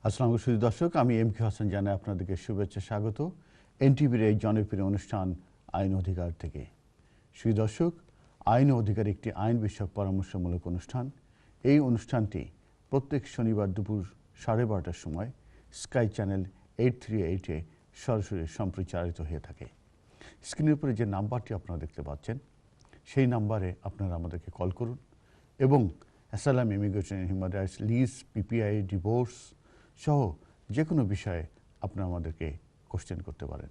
আসসালামু আলাইকুম সুধী দর্শক, আমি এম কে হাসান জানাই আপনাদেরকে শুভেচ্ছা স্বাগত এনটিভির এই জনপ্রিয় অনুষ্ঠান আইন অধিকার থেকে। সুধী দর্শক, আইন অধিকার একটি আইন বিষয়ক পরামর্শমূলক অনুষ্ঠান। এই অনুষ্ঠানটি প্রত্যেক শনিবার দুপুর 12:30টার সময় স্কাই চ্যানেল 838-এ সরাসরি সম্প্রচারিত হয়ে থাকে। স্ক্রিনের উপরে যে নাম্বারটি আপনারা দেখতে পাচ্ছেন সেই নাম্বারে আপনারা আমাদেরকে কল করুন এবং asylum, immigration, human rights, lease, PPI, divorce সহ যে কোনো বিষয়ে আপনারা আমাদেরকে কোশ্চেন করতে পারেন।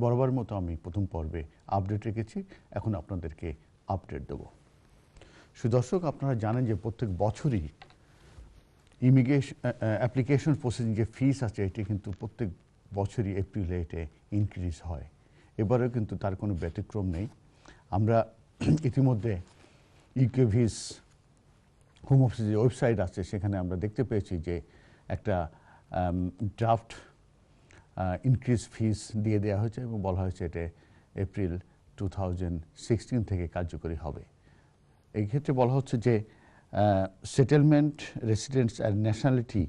বরাবর মতো আমি প্রথম পর্বে আপডেট রেখেছি, এখন আপনাদেরকে আপডেট দেব। সুদর্শক, আপনারা জানেন যে প্রত্যেক বছরই ইমিগ্রেশন অ্যাপ্লিকেশন প্রসেসিং যে ফিস আছে এটি কিন্তু প্রত্যেক বছরই এপ্রিলে এতে ইনক্রিজ হয়। এবারেও কিন্তু তার কোনো ব্যতিক্রম নেই। আমরা ইতিমধ্যে ইউকেভিস হোম অফিসের যে ওয়েবসাইট আছে সেখানে আমরা দেখতে পেয়েছি যে একটা ড্রাফট ইনক্রিজ ফিস দিয়ে দেওয়া হয়েছে এবং বলা হয়েছে এটা এপ্রিল 2016 থেকে কার্যকরী হবে। এই ক্ষেত্রে বলা হচ্ছে যে সেটেলমেন্ট, রেসিডেন্স অ্যান্ড ন্যাশনালিটি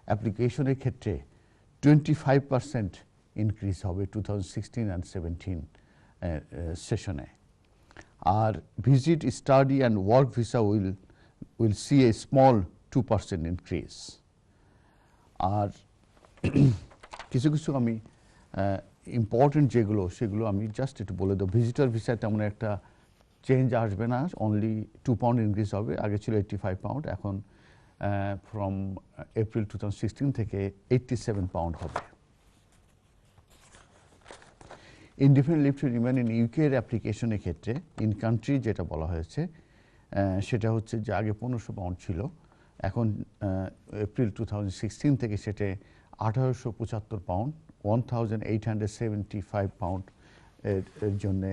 অ্যাপ্লিকেশনের ক্ষেত্রে 25% ইনক্রিজ হবে 2016 অ্যান্ড 17 সেশনে। আর visit, study and work visa will see a small 2% increase. আর কিছু কিছু আমি ইম্পর্টেন্ট যেগুলো সেগুলো আমি জাস্ট একটু বলে দেবো। ভিজিটর ভিসায় তেমন একটা চেঞ্জ আসবে না, অনলি 2 পাউন্ড ইনক্রিজ হবে। আগে ছিল 85 পাউন্ড, এখন ফ্রম এপ্রিল 2016 থেকে 87 পাউন্ড হবে। Indefinite leave to remain in ইউকের অ্যাপ্লিকেশনের ক্ষেত্রে ইন কান্ট্রি যেটা বলা হয়েছে সেটা হচ্ছে যে আগে 1500 পাউন্ড ছিল, এখন এপ্রিল 2016 থেকে সেটা 1875 পাউন্ড, 1875 পাউন্ড এর জন্যে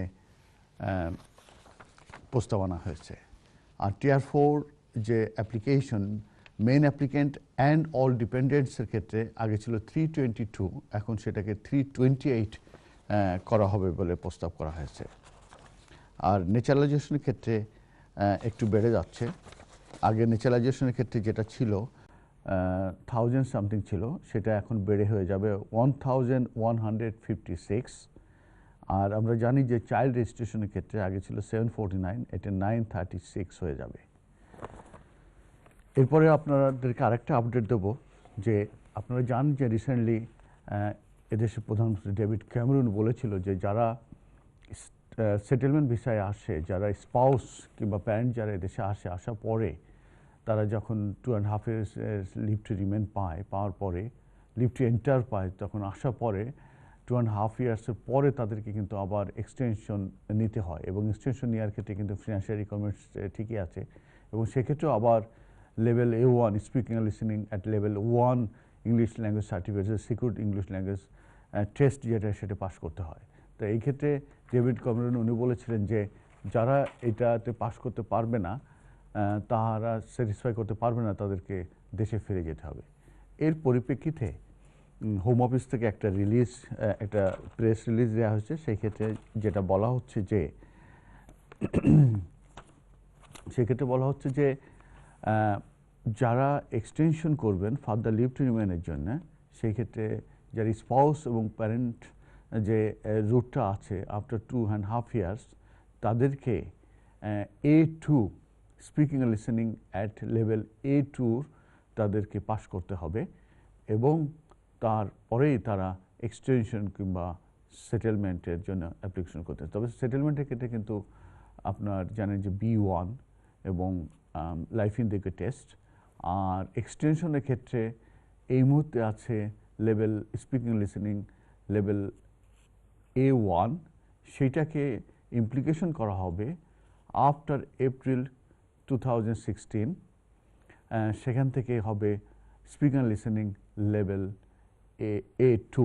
প্রস্তাবনা হয়েছে। আর টিয়ার 4 যে application, main applicant and all ডিপেন্ডেন্টসের ক্ষেত্রে আগে ছিল 322, এখন সেটাকে 328 করা হবে বলে প্রস্তাব করা হয়েছে। আর ন্যাচারালাইজেশনের ক্ষেত্রে একটু বেড়ে যাচ্ছে। আগে ন্যাচারালাইজেশনের ক্ষেত্রে যেটা ছিল 1000 সামথিং ছিল, সেটা এখন বেড়ে হয়ে যাবে 1156। আর আমরা জানি যে চাইল্ড রেজিস্ট্রেশনের ক্ষেত্রে আগে ছিল 749, এটা 936 হয়ে যাবে। এরপরে আপনাদেরকে আরেকটা আপডেট দেবো যে আপনারা জানেন যে রিসেন্টলি এদেশের প্রধানমন্ত্রী ডেভিড ক্যামেরন বলেছিল যে যারা সেটেলমেন্ট ভিসায় আসে, যারা স্পাউস কিংবা প্যারেন্ট যারা এদেশে আসার পরে তারা যখন 2.5 years লিভ টু রিমেন পাওয়ার পরে লিভ টু এন্টার পায়, তখন আসার পরে 2.5 yearsের পরে তাদেরকে কিন্তু আবার এক্সটেনশন নিতে হয় এবং এক্সটেনশন নেওয়ার ক্ষেত্রে কিন্তু ফিনান্সিয়াল রিকোয়ারমেন্টস ঠিকই আছে এবং সেক্ষেত্রেও আবার level A1 speaking and listening at level 1 English language certificate, secure English language test যেটা সেটা পাস করতে হয়। তো এই ক্ষেত্রে ডেভিড ক্যামেরন উনি বলেছিলেন যে যারা এটাতে পাস করতে পারবে না, তারা স্যাটিসফাই করতে পারবে না, তাদেরকে দেশে ফিরে যেতে হবে। এর পরিপ্রেক্ষিতে হোম অফিস থেকে একটা প্রেস রিলিজ দেওয়া হয়েছে। সেই ক্ষেত্রে যেটা বলা হচ্ছে যে সেক্ষেত্রে বলা হচ্ছে যে যারা এক্সটেনশন করবেন ফার্দার লিভ টু রিমেনের জন্য, সেই ক্ষেত্রে যারা স্পাউস এবং প্যারেন্ট যে রুটটা আছে আফটার 2.5 years, তাদেরকে A2 speaking and listening at level A2 তাদেরকে পাস করতে হবে এবং তারপরেই তারা এক্সটেনশন কিংবা সেটেলমেন্টের জন্য অ্যাপ্লিকেশন করতে হবে। তবে সেটেলমেন্টের ক্ষেত্রে কিন্তু আপনার জানেন যে B1 এবং লাইফ ইন দ্য টেস্ট। আর এক্সটেনশনের ক্ষেত্রে এই মুহূর্তে আছে level speaking listening level A1, সেইটাকে ইমপ্লিকেশন করা হবে আফটার এপ্রিল 2016, সেখান থেকে হবে স্পিকিং লিসেনিং লেভেল A2।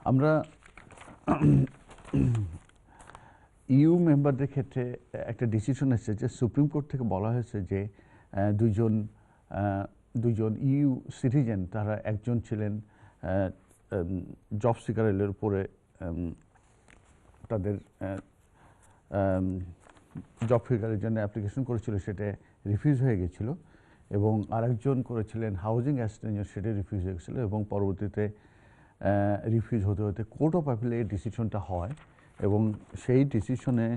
আমরা ইউ মেম্বারদের ক্ষেত্রে একটা ডিসিশন এসেছে যে সুপ্রিম কোর্ট থেকে বলা হয়েছে যে দুজন ইউ সিটিজেন, তারা একজন ছিলেন জব সিকারের উপরে তাদের জব সিকারের জন্য অ্যাপ্লিকেশন করেছিল, সেটা রিফিউজ হয়ে গেছিলো। এবং আরেকজন করেছিলেন হাউজিং অ্যাসিস্ট্যান্ট, সেটা রিফিউজ হয়ে গেছিলো এবং পরবর্তীতে রিফিউজ হতে হতে কোর্ট অফ অ্যাপিলে এই ডিসিশনটা হয় এবং সেই ডিসিশনে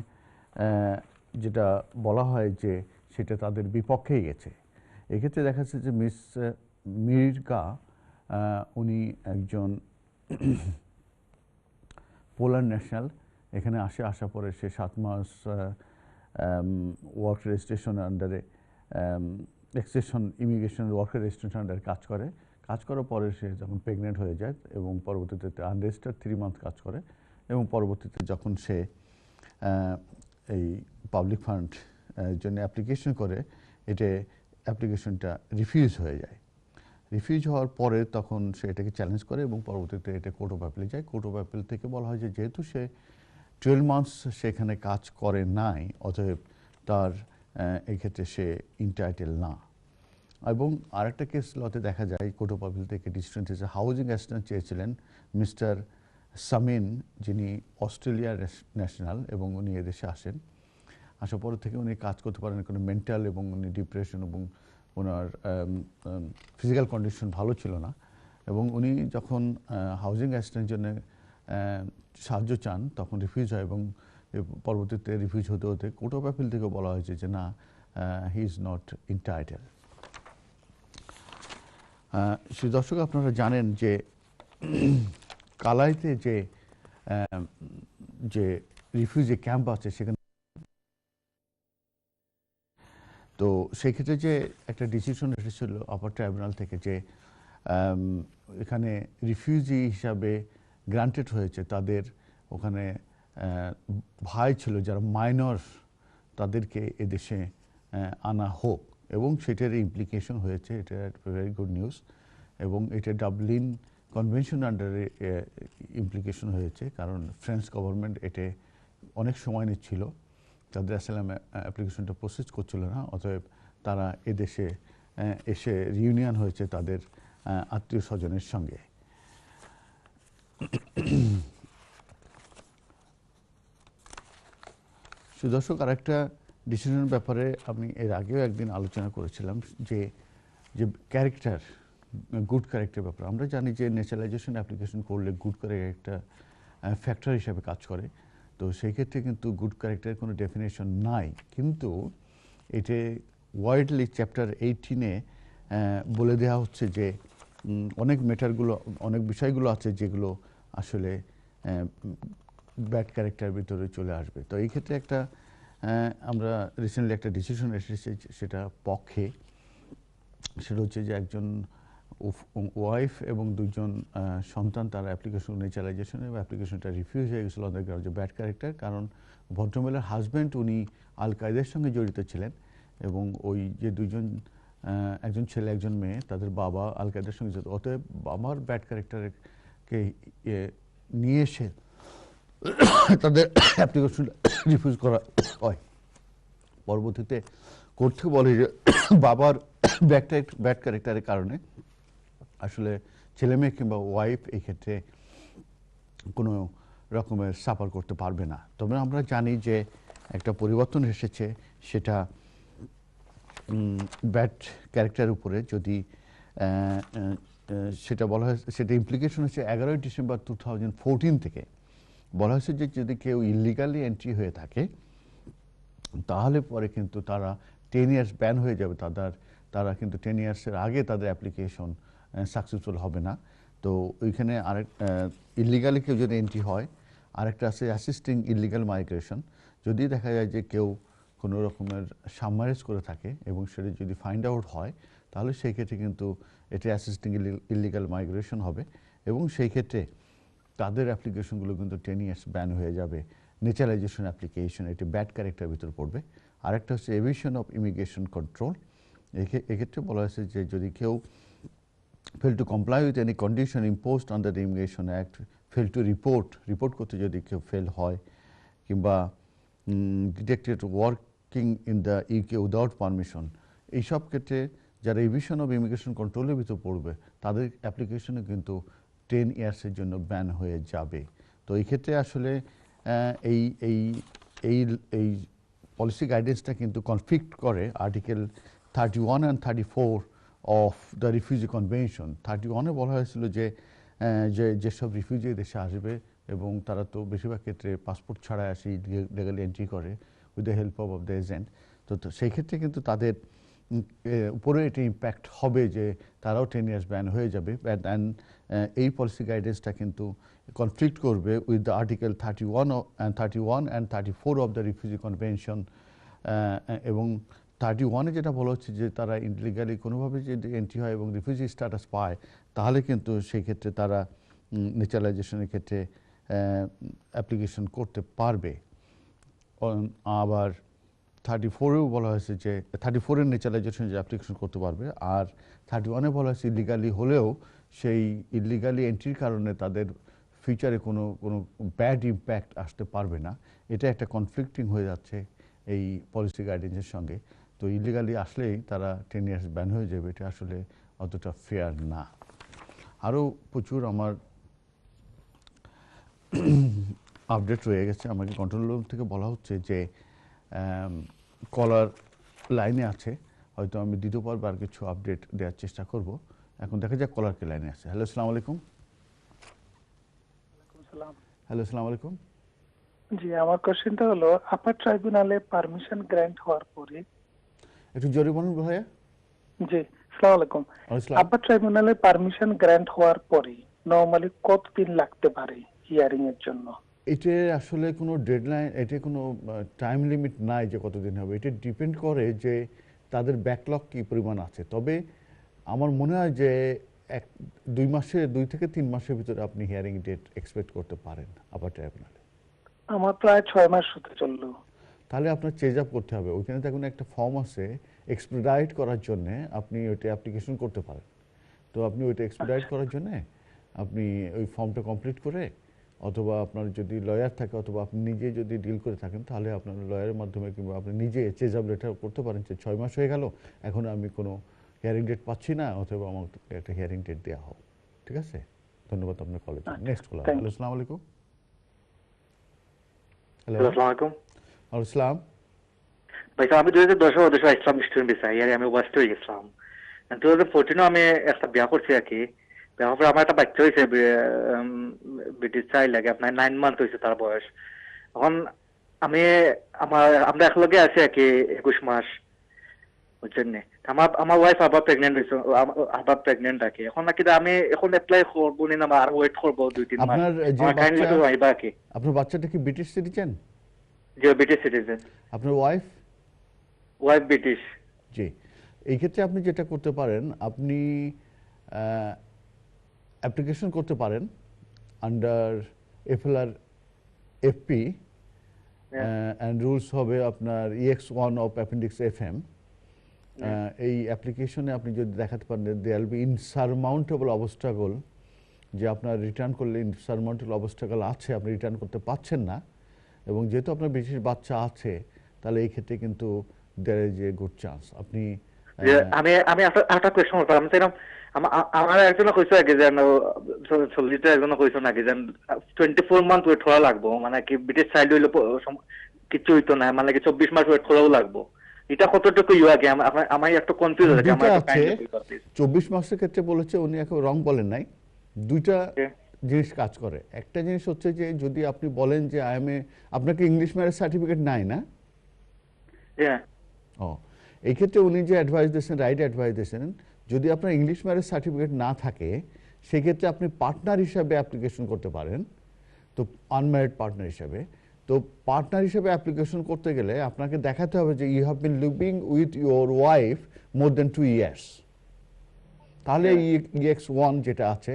যেটা বলা হয় যে সেটা তাদের বিপক্ষেই গেছে। এক্ষেত্রে দেখা যাচ্ছে যে মিস মির্গা উনি একজন পোল্যান্ড ন্যাশনাল, এখানে আসার পরে সে 7 মাস ওয়ার্ক রেজিস্ট্রেশন আন্ডারে এক্সটেনশন ইমিগ্রেশন ওয়ার্ক রেজিস্ট্রেশন আন্ডারে কাজ করার পরে সে যখন প্রেগনেন্ট হয়ে যায় এবং পরবর্তীতে আনরেজিস্টার্ড 3 মান্থ কাজ করে এবং পরবর্তীতে যখন সে এই পাবলিক ফান্ড জন্য অ্যাপ্লিকেশন করে, অ্যাপ্লিকেশনটা রিফিউজ হয়ে যায়। রিফিউজ হওয়ার পরে তখন সে এটাকে চ্যালেঞ্জ করে এবং পরবর্তীতে এটা কোর্ট অফ অ্যাপিলে যায়। কোর্ট অফ অ্যাপিল থেকে বলা হয় যে যেহেতু সে 12 মান্থস সেখানে কাজ করে নাই, অতএব তার এই ক্ষেত্রে সে ইন্টাইটেল না। এবং আরেকটা কেস লতে দেখা যায় কোর্ট অফ অ্যাপিল থেকে ডিসিশন চেয়েছে, হাউজিং অ্যাসিস্ট্যান্ট চেয়েছিলেন মিস্টার সামিন, যিনি অস্ট্রেলিয়ার ন্যাশনাল এবং উনি এদেশে আসেন। আসার পর থেকে উনি কাজ করতে পারেন, কোনো মেন্টাল এবং উনি ডিপ্রেশন এবং ওনার ফিজিক্যাল কন্ডিশন ভালো ছিল না এবং উনি যখন হাউজিং অ্যাসিস্ট্যান্টের জন্য সাহায্য চান তখন রিফিউজ হয় এবং পরবর্তীতে রিফিউজ হতে হতে কোর্ট অফ অ্যাপিল থেকে বলা হয়েছে যে না, হি ইজ নট ইন্টাইটেল। দর্শক, আপনারা জানেন যে কালাইতে যে রিফিউজি ক্যাম্প আছে সেখানে, তো সেক্ষেত্রে যে একটা ডিসিশন এসেছিল আপার ট্রাইব্যুনাল থেকে যে এখানে রিফিউজি হিসাবে গ্রান্টেড হয়েছে তাদের ওখানে ভাই ছিল যারা মাইনর, তাদেরকে এদেশে আনা হোক এবং সেটার ইমপ্লিকেশন হয়েছে। এটা ভেরি গুড নিউজ এবং এটা ডাবলিন কনভেনশন আন্ডারে ইমপ্লিকেশন হয়েছে, কারণ ফ্রেঞ্চ গভর্নমেন্ট এটা অনেক সময় নিচ্ছিল, তাদের অ্যাসাইলাম অ্যাপ্লিকেশনটা প্রসেস করছিল না, অতএব তারা এদেশে এসে রিউনিয়ন হয়েছে তাদের আত্মীয় স্বজনের সঙ্গে। সুদর্শক, আরেকটা ডিসিশনের ব্যাপারে আমি এর আগেও একদিন আলোচনা করেছিলাম যে ক্যারেক্টার, গুড ক্যারেক্টার ব্যাপারে। আমরা জানি যে ন্যাচারালাইজেশন অ্যাপ্লিকেশন করলে গুড ক্যারেক্টার একটা ফ্যাক্টর হিসাবে কাজ করে, তো সেই ক্ষেত্রে কিন্তু গুড ক্যারেক্টারের কোনো ডেফিনেশন নাই, কিন্তু এতে ওয়াইডলি চ্যাপ্টার 18-এ বলে দেওয়া হচ্ছে যে অনেক ম্যাটারগুলো, অনেক বিষয়গুলো আছে যেগুলো আসলে ব্যাড ক্যারেক্টার ভিতরে চলে আসবে। তো এই ক্ষেত্রে একটা আমরা রিসেন্টলি একটা ডিসিশন এসেছে সেটা পক্ষে, সেটা হচ্ছে যে একজন ওয়াইফ এবং 2 জন সন্তান তারা অ্যাপ্লিকেশন ন্যাচারালাইজেশন এবং অ্যাপ্লিকেশনটা রিফিউজ হয়ে গেছিলো অন দ্য গ্রাউন্ড যে ব্যাড ক্যারেক্টার, কারণ ভদ্রমহিলার হাজব্যান্ড উনি আল কায়দার সঙ্গে জড়িত ছিলেন এবং ওই যে 2 জন, একজন ছেলে একজন মেয়ে, তাদের বাবা আল কায়দার সঙ্গে জড়িত, অতএব আমার ব্যাড ক্যারেক্টারকে নিয়ে এসে তাদের অ্যাপ্লিকেশন রিফিউজ করা হয়। পরবর্তীতে কোর্ট থেকে বলে যে বাবার ব্যাড ক্যারেক্টারের কারণে আসলে ছেলে মেয়ে কিংবা ওয়াইফ এই ক্ষেত্রে কোনো রকমের সাফার করতে পারবে না। তবে আমরা জানি যে একটা পরিবর্তন এসেছে, সেটা ব্যাড ক্যারেক্টারের উপরে যদি সেটা বলা হয়, সেটা ইমপ্লিকেশন হচ্ছে 11ই ডিসেম্বর 2014 থেকে বলা হয়েছে যে যদি কেউ ইলিগালি এন্ট্রি হয়ে থাকে তাহলে পরে কিন্তু তারা 10 ইয়ার্স ব্যান হয়ে যাবে, তারা কিন্তু 10 ইয়ার্সের আগে তাদের অ্যাপ্লিকেশন সাকসেসফুল হবে না। তো ওইখানে আরেক ইলিগালি কেউ যদি এন্ট্রি হয়, আরেকটা আছে অ্যাসিস্টিং ইলিগাল মাইগ্রেশন। যদি দেখা যায় যে কেউ কোনো রকমের সাবমারেজ করে থাকে এবং সেটা যদি ফাইন্ড আউট হয়, তাহলে সেই ক্ষেত্রে কিন্তু এটা অ্যাসিস্টিং ইলিগাল মাইগ্রেশন হবে এবং সেই ক্ষেত্রে তাদের অ্যাপ্লিকেশনগুলো কিন্তু 10 ইয়ার্স ব্যান হয়ে যাবে। ন্যাচারালাইজেশন অ্যাপ্লিকেশন এটি ব্যাড ক্যারেক্টার ভিতর পড়বে। আরেকটা হচ্ছে এভিয়েশন অফ ইমিগ্রেশন কন্ট্রোল। এক্ষেত্রে বলা হয়েছে যে যদি কেউ fail to comply with any condition imposed under the immigration act, fail to report করতে যদি কেউ ফেল হয়, কিংবা detected working in the UK without permission, এইসব ক্ষেত্রে যারা এভিয়েশন অফ ইমিগ্রেশন কন্ট্রোলের ভিতর পড়বে তাদের অ্যাপ্লিকেশনে কিন্তু 10 ইয়ার্সের জন্য ব্যান হয়ে যাবে। তো এই ক্ষেত্রে আসলে এই পলিসি গাইডেন্সটা কিন্তু কনফ্লিক্ট করে article 31 and 34 of the Refugee Convention. 31-এ বলা হয়েছিল যে যেসব রিফিউজি দেশে আসবে এবং তারা তো বেশিরভাগ ক্ষেত্রে পাসপোর্ট ছাড়া আসি লিগালি এন্ট্রি করে with the help of the agent, তো সেই ক্ষেত্রে কিন্তু তাদের উপরে এটা ইম্প্যাক্ট হবে যে তারাও 10 ইয়ার্স ব্যান হয়ে যাবে। অ্যান্ড এই পলিসি গাইডেন্সটা কিন্তু কনফ্লিক্ট করবে with the article 31 and 34 of the refugee convention. এবং 31-এ যেটা বলা হচ্ছে যে তারা ইনলিগালি কোনোভাবে যদি এন্ট্রি হয় এবং রিফিউজি স্ট্যাটাস পায় তাহলে কিন্তু সেই ক্ষেত্রে তারা ন্যাচারালাইজেশনের ক্ষেত্রে অ্যাপ্লিকেশন করতে পারবে। আবার 34-এও বলা হয়েছে যে 34-এর ন্যাচারালাইজেশন যে অ্যাপ্লিকেশন করতে পারবে, আর 31-এ বলা হয়েছে ইলিগালি হলেও সেই ইলিগালি এন্ট্রির কারণে তাদের ফিউচারে কোনো ব্যাড ইম্প্যাক্ট আসতে পারবে না। এটা একটা কনফ্লিক্টিং হয়ে যাচ্ছে এই পলিসি গাইডেন্সের সঙ্গে। তো ইলিগালি আসলেই তারা 10 ইয়ার্স ব্যান হয়ে যাবে, এটা আসলে অতটা ফেয়ার না। আরও প্রচুর আমার আপডেট রয়ে গেছে। আমাকে কন্ট্রোল রুম থেকে বলা হচ্ছে যে কলার লাইনে আছে, হয়তো আমি দ্বিতীয় পর্বে আর কিছু আপডেট দেওয়ার চেষ্টা করব। এখন দেখা যাক কলার কে লাইনে আছে। হ্যালো, আসসালামু আলাইকুম। হ্যালো, আসসালামু আলাইকুম। জি, আমার কোশ্চেনটা হলো আপার ট্রাইব্যুনালে পারমিশন গ্র্যান্ট হওয়ার পরে, একটু জোরে বলুন ভাইয়া। জি, আসসালামু আলাইকুম। আপার ট্রাইব্যুনালে পারমিশন গ্র্যান্ট হওয়ার পরে নরমালি কতদিন লাগতে পারে হিয়ারিং এর জন্য? এটা আসলে কোনো ডেডলাইন, এটা কোনো টাইম লিমিট নাই যে কতদিন হবে। এটা ডিপেন্ড করে যে তাদের ব্যাকলগ কী পরিমাণ আছে। তবে আমার মনে হয় যে 2 থেকে 3 মাসের ভিতরে আপনি হিয়ারিং ডেট এক্সপেক্ট করতে পারেন আপার ট্রাইব্যুনালে। আমার প্রায় 6 মাস হতে চললো। তাহলে আপনার চেঞ্জ আপ করতে হবে। ওইখানে দেখুন একটা ফর্ম আছে এক্সপিডাইট করার জন্যে, আপনি ওইটা অ্যাপ্লিকেশন করতে পারেন। তো আপনি ওইটা এক্সপিডাইট করার জন্যে আপনি ওই ফর্মটা কমপ্লিট করে, অথবা আপনার যদি লয়ার থাকে অথবা আপনি নিজে যদি ডিল করে থাকেন তাহলে আপনার লয়ারের মাধ্যমে কিংবা আপনি নিজে চেঞ্জ আপ লেটার করতে পারেন যে 6 মাস হয়ে গেল, এখন আমি কোনো হিয়ারিং ডেট পাচ্ছি না, অথবা আমাকে একটা হিয়ারিং ডেট দেওয়া হোক। ঠিক আছে, ধন্যবাদ আপনার কলেজ। Next caller. হ্যালো, আসসালামু আলাইকুম। হ্যালো, আসসালামু আলাইকুম। আসসালাম ভাই, আমি 2010 দেশে ইসলাম স্টুডেন্ট ভিসা, আমি ওয়েস্ট হয়ে গেছিলাম। 2014 আমি একটা বিয়া করছি আর কি। বিয়া করে আমার একটা বাচ্চা হয়েছে, ব্রিটিশ চাইল্ড লাগে, আপনার 9 মান্থ হয়েছে তার বয়স। এখন আমরা একলগে আছি আর কি 21 মাস, বুঝছেন নি। আমার ওয়াইফ আবার প্রেগনেন্ট হয়েছে, আবার প্রেগনেন্ট আর কি। এখন নাকি আমি এখন অ্যাপ্লাই করবো না, আর ওয়েট করবো 2-3 মাস। আপনার বাচ্চাটা কি ব্রিটিশ সিটিজেন? জি, ব্রিটিশ সিটিজেন। আপনার ওয়াইফ? Wife British. জি, এই ক্ষেত্রে আপনি যেটা করতে পারেন, আপনি অ্যাপ্লিকেশন করতে পারেন under FLR FP, and rules হবে আপনার EX1 অফ অ্যাপেন্ডিক্স FM। এই অ্যাপ্লিকেশনে আপনি যদি দেখাতে পারেন দেয়াল বি ইনসারমাউন্টেবল অবস্ট্রাগল, যে আপনার রিটার্ন করলে ইনসারমাউন্টেবল অবস্ট্রাগল আছে, আপনি রিটার্ন করতে পারছেন না, এবং যেহেতু আপনার ব্রিটিশ বাচ্চা আছে তাহলে এই ক্ষেত্রে কিন্তু there is a good chance. আপনি আমি একটা কোয়েশ্চন করতাম। আমার একজন কইছো আগে যে 40টা একজন কইছো নাকি যে 24 মান্থ ওয়েট করা লাগবো, মানে কি ব্রিটিশ চাইল্ড হইলে কিছু হইতো না, মানে কি 24 মাস ওয়েট করাও লাগবো। এটা কতটুকু ইউ আগে আমি একটু কনফিউজ হয়ে গেছি। 24 মাসের ক্ষেত্রে বলেছে উনি, এখন রং বলেন নাই। দুইটা জিনিস কাজ করে। একটা জিনিস হচ্ছে যে যদি আপনি বলেন যে আপনাকে ইংলিশ ম্যারেজ সার্টিফিকেট নাই না? এই ক্ষেত্রে উনি যে অ্যাডভাইস দিয়েছেন, রাইট অ্যাডভাইস দিয়েছেন, যদি আপনার ইংলিশ ম্যারেজ সার্টিফিকেট না থাকে সেক্ষেত্রে আপনি পার্টনার হিসাবে অ্যাপ্লিকেশন করতে পারেন, তো আনম্যারিড পার্টনার হিসাবে। তো পার্টনার হিসেবে অ্যাপ্লিকেশন করতে গেলে আপনাকে দেখাতে হবে যে you have been living with your wife more than 2 years. তাহলে EX1 যেটা আছে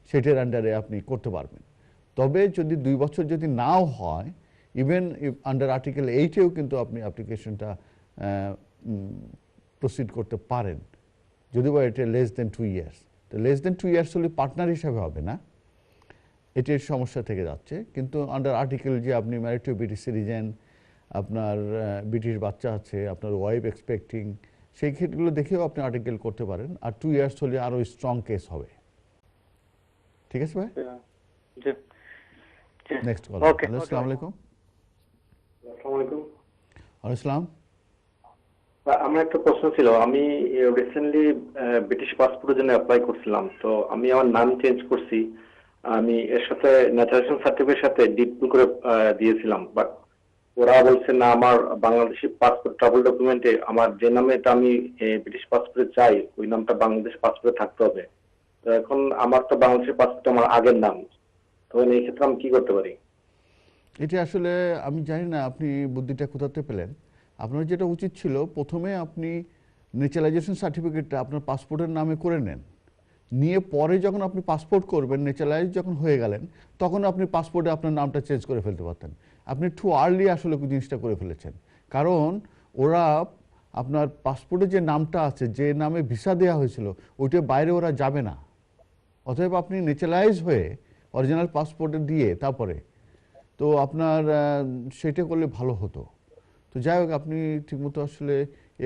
সেটার আন্ডারে আপনি করতে পারবেন। তবে যদি 2 বছর যদি নাও হয়, ইভেন আন্ডার আর্টিকেল 8-এও কিন্তু আপনি অ্যাপ্লিকেশনটা প্রসিড করতে পারেন, যদি বা এটা লেস দেন 2 ইয়ার্স। তো লেস দেন 2 ইয়ার্স হলে পার্টনার হিসাবে হবে না, এটির সমস্যা থেকে যাচ্ছে। কিন্তু আন্ডার আর্টিকেল যে আপনি ম্যারিড টু ব্রিটিশ সিটিজেন, আপনার ব্রিটিশ বাচ্চা আছে, আপনার ওয়াইফ এক্সপেক্টিং, সেই ক্ষেত্রগুলো দেখেও আপনি আর্টিকেল করতে পারেন। আর 2 ইয়ার্স হলে আরও স্ট্রং কেস হবে। ঠিক আছে ভাই? Next call. আসসালামু আলাইকুম। আসসালামু আলাইকুম। ওয়ালাইকুম আসসালাম। আমার একটা প্রশ্ন ছিল। আমি রিসেন্টলি ব্রিটিশ পাসপোর্টের জন্য অ্যাপ্লাই করছিলাম, তো আমি আমার নাম চেঞ্জ করছি। আমি এর সাথে ন্যাচারালাইজেশন সার্টিফিকেটের সাথে ডিপল করে দিয়েছিলাম, বাট ওরা বলছে না, আমার বাংলাদেশি পাসপোর্ট ট্রাভেল ডকুমেন্টে আমার যে নামেটা আমি ব্রিটিশ পাসপোর্টে চাই ওই নামটা বাংলাদেশ পাসপোর্টে থাকতে হবে। তো এখন আমার তো বাংলাদেশের পাসপোর্ট আমার আগের নাম, তো এই ক্ষেত্রে আমি কি করতে পারি? এটা আসলে আমি জানি না আপনি বুদ্ধিটা কোথাতে পেলেন। আপনার যেটা উচিত ছিল, প্রথমে আপনি ন্যাচারালাইজেশন সার্টিফিকেটটা আপনার পাসপোর্টের নামে করে নেন, নিয়ে পরে যখন আপনি পাসপোর্ট করবেন, ন্যাচারালাইজ যখন হয়ে গেলেন, তখন আপনি পাসপোর্টে আপনার নামটা চেঞ্জ করে ফেলতে পারতেন। আপনি টু আর্লি আসলে জিনিসটা করে ফেলেছেন, কারণ ওরা আপনার পাসপোর্টে যে নামটা আছে, যে নামে ভিসা দেওয়া হয়েছিল, ওইটার বাইরে ওরা যাবে না। অতএব আপনি ন্যাচারালাইজ হয়ে অরিজিনাল পাসপোর্টে দিয়ে তারপরে তো আপনার সেটা করলে ভালো হতো। তো যাই হোক, আপনি ঠিকমতো আসলে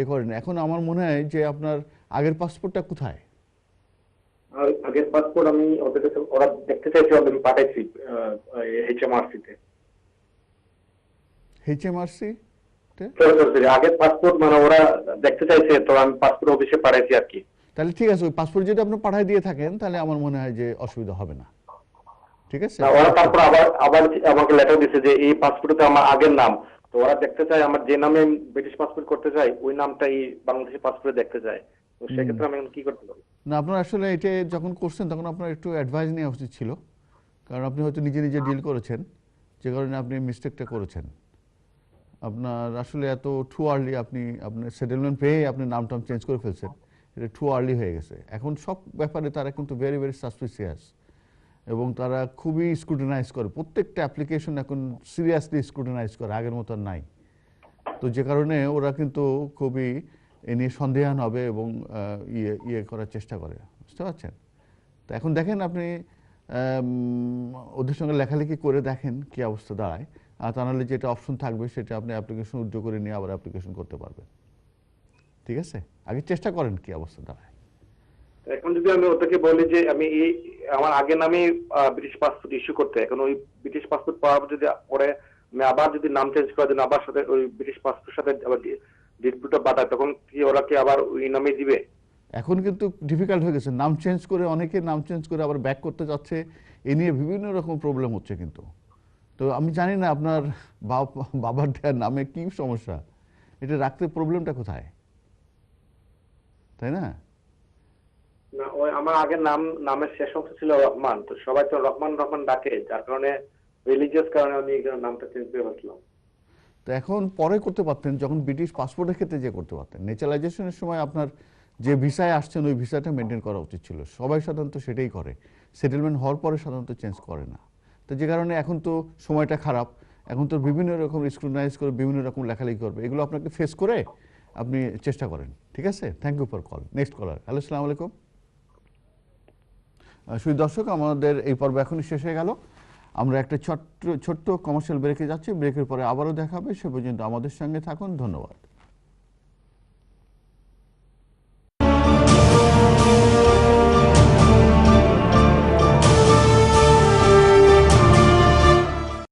করেন। এখন আমার মনে হয় যে আপনার আগের পাসপোর্টটা কোথায়? আগের পাসপোর্ট আমি ওদের কাছে, ওরা দেখতে চাইছে, আমি পাঠাইছি HMRC-তে। HMRC আগের পাসপোর্ট মানে ওরা দেখতে চাইছে, তো আমি পাসপোর্ট অফিসে পাঠাইছি আর কি। তাহলে ঠিক আছে, ওই পাসপোর্ট যদি আপনি পাঠাই দিয়ে থাকেন তাহলে আমার মনে হয় যে অসুবিধা হবে না। ঠিক আছে, ওরা তারপর আবার আমাকে লেটার দিছে যে এই পাসপোর্টে আমার আগের নাম, তো ওরা দেখতে চায় আমার যে নামে ব্রিটিশ পাসপোর্ট করতে চাই ওই নামটাই বাংলাদেশি পাসপোর্টে দেখতে চায়। তো সেক্ষেত্রে আমি এখন কি করতে পারি? না, আপনার আসলে এটা যখন করছেন তখন আপনার একটু অ্যাডভাইস নেওয়া উচিত ছিল, কারণ আপনি হয়তো নিজে নিজে ডিল করেছেন, যে কারণে আপনি মিস্টেকটা করেছেন। আপনার আসলে এত টু আর্লি আপনি আপনার সেটেলমেন্ট পেয়ে আপনি নাম টাম চেঞ্জ করে ফেলছেন, এটা টু আর্লি হয়ে গেছে। এখন সব ব্যাপারে তারা কিন্তু ভেরি ভেরি সাসপিসিয়াস, এবং তারা খুবই স্ক্রুটিনাইজ করে, প্রত্যেকটা অ্যাপ্লিকেশন এখন সিরিয়াসলি স্ক্রুটিনাইজ করে, আগের মতো নাই। তো যে কারণে ওরা কিন্তু খুবই এ নিয়ে সন্দেহান হবে এবং ইয়ে করার চেষ্টা করে, বুঝতে পারছেন? তো এখন দেখেন আপনি ওদের সঙ্গে লেখালেখি করে দেখেন কি অবস্থা দাঁড়ায়, আর তা নাহলে যেটা অপশন থাকবে সেটা আপনি অ্যাপ্লিকেশন উইথড্র করে নিয়ে আবার অ্যাপ্লিকেশন করতে পারবেন। ঠিক আছে, আগে চেষ্টা করেন কি অবস্থা দাঁড়ায়। এখন যদি আমি ওদেরকে বলি যে আমি আমার আগে নামে ব্রিটিশ পাসপোর্ট ইস্যু করতে, এখন ওই ব্রিটিশ পাসপোর্ট পাওয়ার পর যদি পরে আমি আবার যদি নাম চেঞ্জ করার জন্য আবার সাথে ওই ব্রিটিশ পাসপোর্টের সাথে আবার ডিটপুটটা পাঠায়, তখন কি ওরা কি আবার ওই নামে দিবে? এখন কিন্তু ডিফিকাল্ট হয়ে গেছে, নাম চেঞ্জ করে, অনেকে নাম চেঞ্জ করে আবার ব্যাক করতে যাচ্ছে, এ নিয়ে বিভিন্ন রকম প্রবলেম হচ্ছে কিন্তু। তো আমি জানি না আপনার বাবার নামে কি সমস্যা, এটা রাখতে প্রবলেমটা কোথায়, তাই না? না, ওই আমার আগের নামের শেষ অংশ ছিল রহমান, তো সবাই তো রহমান রহমান ডাকে, যার কারণে রিলিজিয়াস কারণে আমি নামটা চেঞ্জ করে বসলাম। তো এখন পরে করতে পারতেন, যখন ব্রিটিশ পাসপোর্টের ক্ষেত্রে যে করতে পারতেন। ন্যাচারালাইজেশনের সময় আপনার যে ভিসায় আসছেন ওই ভিসাটা মেনটেন করা উচিত ছিল, সবাই সাধারণত সেটাই করে, সেটেলমেন্ট হওয়ার পরে সাধারণত চেঞ্জ করে না। তো যে কারণে এখন তো সময়টা খারাপ, এখন তো বিভিন্ন রকম স্ক্রুটিনাইজ করে বিভিন্ন রকম লেখালেখি করবে, এগুলো আপনাকে ফেস করে আপনি চেষ্টা করেন। ঠিক আছে, thank you for call. Next caller. Hello, আসসালামু আলাইকুম। শুধু দর্শক, আমাদের এই পর্ব এখনই শেষ হয়ে গেল। আমরা একটা ছোট্ট কমার্শিয়াল ব্রেকে যাচ্ছি, ব্রেকের পরে আবারও দেখা হবে। সে পর্যন্ত আমাদের সঙ্গে থাকুন, ধন্যবাদ।